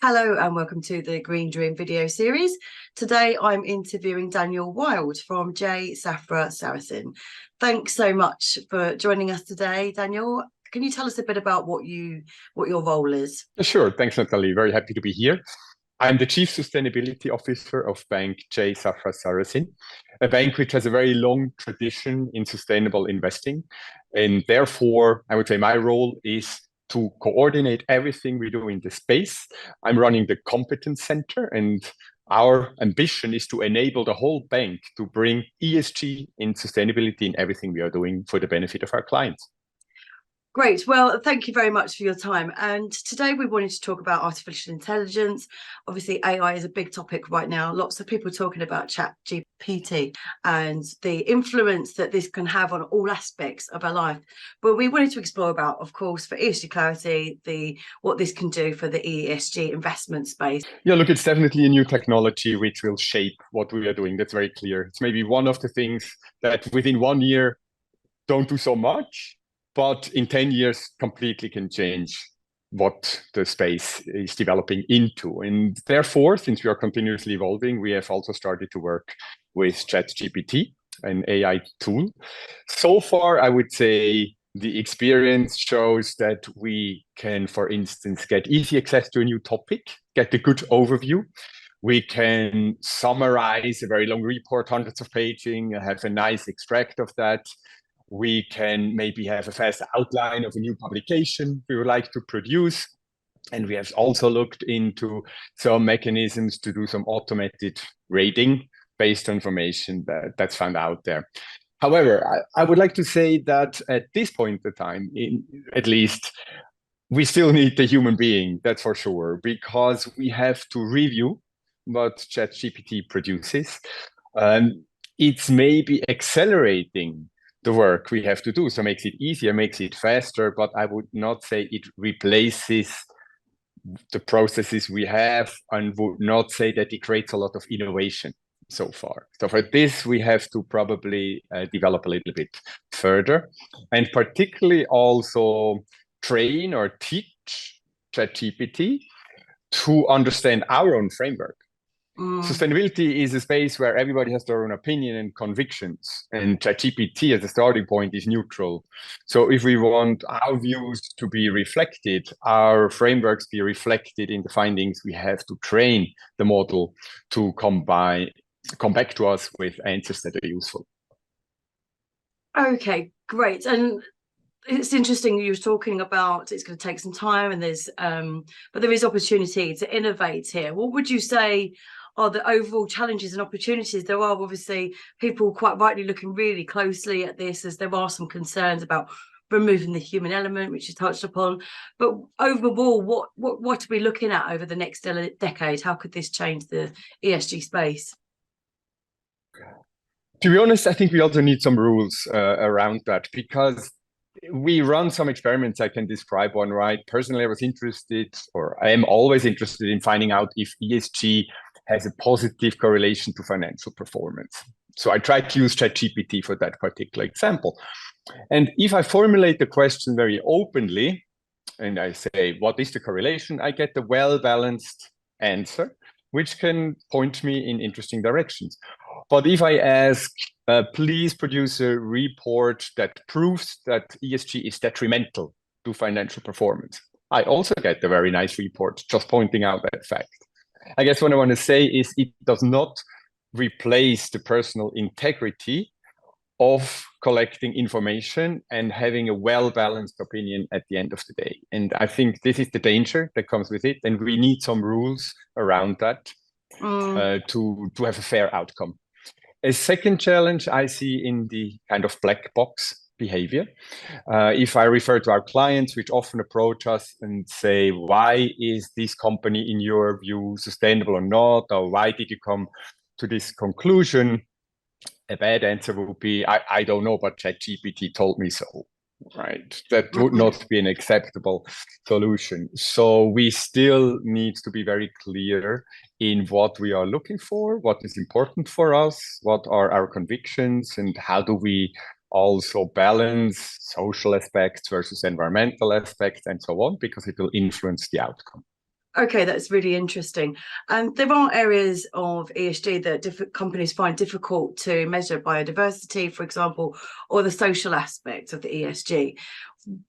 Hello and welcome to the Green Dream video series. Today I'm interviewing Daniel Wild from J. Safra Saracen. Thanks so much for joining us today, Daniel. Can you tell us a bit about what your role is? Sure. Thanks, Natalie. Very happy to be here. I'm the Chief Sustainability Officer of Bank J. Safra Saracen, a bank which has a very long tradition in sustainable investing. And therefore, I would say my role is to coordinate everything we do in the space. I'm running the competence center, and our ambition is to enable the whole bank to bring ESG and sustainability in everything we are doing for the benefit of our clients. Great. Well, thank you very much for your time. And today we wanted to talk about artificial intelligence. Obviously, AI is a big topic right now. Lots of people talking about ChatGPT and the influence that this can have on all aspects of our life. But we wanted to explore about, of course, for ESG clarity, what this can do for the ESG investment space. Yeah, look, it's definitely a new technology which will shape what we are doing. That's very clear. It's maybe one of the things that within 1 year don't do so much, but in 10 years completely can change what the space is developing into. And therefore, since we are continuously evolving, we have also started to work with ChatGPT, an AI tool. So far, I would say the experience shows that we can, for instance, get easy access to a new topic, get a good overview. We can summarize a very long report, hundreds of pages, have a nice extract of that. We can maybe have a fast outline of a new publication we would like to produce. And we have also looked into some mechanisms to do some automated rating based on information that's found out there. However, I would like to say that at this point in time, at least, we still need the human being, that's for sure, because we have to review what ChatGPT produces. It's maybe accelerating the work we have to do. So makes it easier, makes it faster, but I would not say it replaces the processes we have, and would not say that it creates a lot of innovation so far. So for this, we have to probably develop a little bit further, and particularly also train or teach ChatGPT to understand our own framework. Sustainability is a space where everybody has their own opinion and convictions, and ChatGPT as a starting point is neutral. So if we want our views to be reflected, our frameworks be reflected in the findings, we have to train the model to come back to us with answers that are useful. Okay, great. And it's interesting you were talking about it's going to take some time, and but there is opportunity to innovate here. What would you say are the overall challenges and opportunities? There are obviously people quite rightly looking really closely at this, as there are some concerns about removing the human element, which you touched upon. But overall, what are we looking at over the next decade? How could this change the ESG space? To be honest, I think we also need some rules around that, because we run some experiments. I can describe one, right? Personally, I was interested, or I am always interested in finding out if ESG has a positive correlation to financial performance. So I tried to use ChatGPT for that particular example. And if I formulate the question very openly, and I say, what is the correlation? I get a well-balanced answer, which can point me in interesting directions. But if I ask, please produce a report that proves that ESG is detrimental to financial performance, I also get a very nice report just pointing out that fact. I guess what I want to say is it does not replace the personal integrity of collecting information and having a well-balanced opinion at the end of the day. And I think this is the danger that comes with it. And we need some rules around that to have a fair outcome. A second challenge I see in the kind of black box behavior. If I refer to our clients, which often approach us and say, why is this company in your view sustainable or not? Or why did you come to this conclusion? A bad answer would be, I don't know, but ChatGPT told me so, right? That would not be an acceptable solution. So we still need to be very clear in what we are looking for, what is important for us, what are our convictions, and how do we also balance social aspects versus environmental aspects and so on, because it will influence the outcome. Okay, that's really interesting. And there are areas of ESG that different companies find difficult to measure: biodiversity, for example, or the social aspect of the ESG.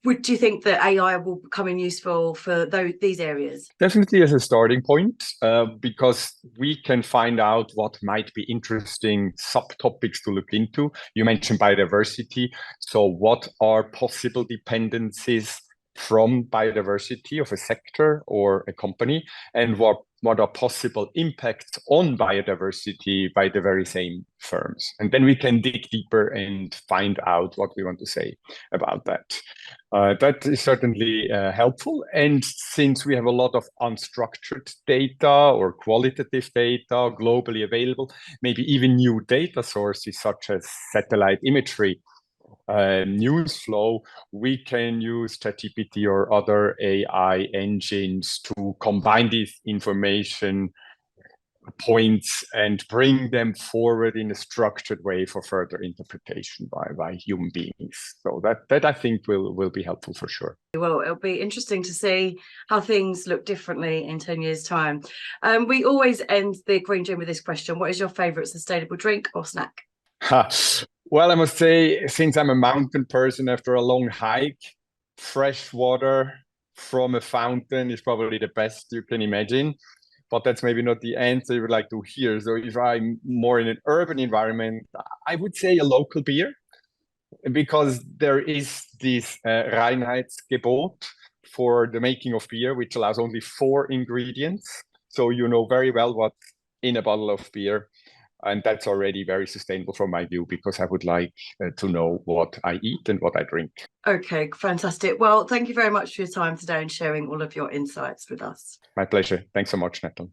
Would you think that AI will become useful for these areas? Definitely as a starting point, because we can find out what might be interesting subtopics to look into. You mentioned biodiversity. So what are possible dependencies from biodiversity of a sector or a company, and what are possible impacts on biodiversity by the very same firms? And then we can dig deeper and find out what we want to say about that. That is certainly helpful. And since we have a lot of unstructured data or qualitative data globally available, maybe even new data sources such as satellite imagery, news flow, we can use ChatGPT or other AI engines to combine this information points and bring them forward in a structured way for further interpretation by human beings. So that I think will be helpful for sure. Well, it'll be interesting to see how things look differently in 10 years' time. We always end the Green Gym with this question: what is your favorite sustainable drink or snack? Well, I must say, since I'm a mountain person, after a long hike, fresh water from a fountain is probably the best you can imagine. But that's maybe not the answer you would like to hear. So if I'm more in an urban environment, I would say a local beer, because there is this Reinheitsgebot for the making of beer, which allows only 4 ingredients. So you know very well what's in a bottle of beer. And that's already very sustainable from my view, because I would like to know what I eat and what I drink. Okay, fantastic. Well, thank you very much for your time today and sharing all of your insights with us. My pleasure. Thanks so much, Natalie.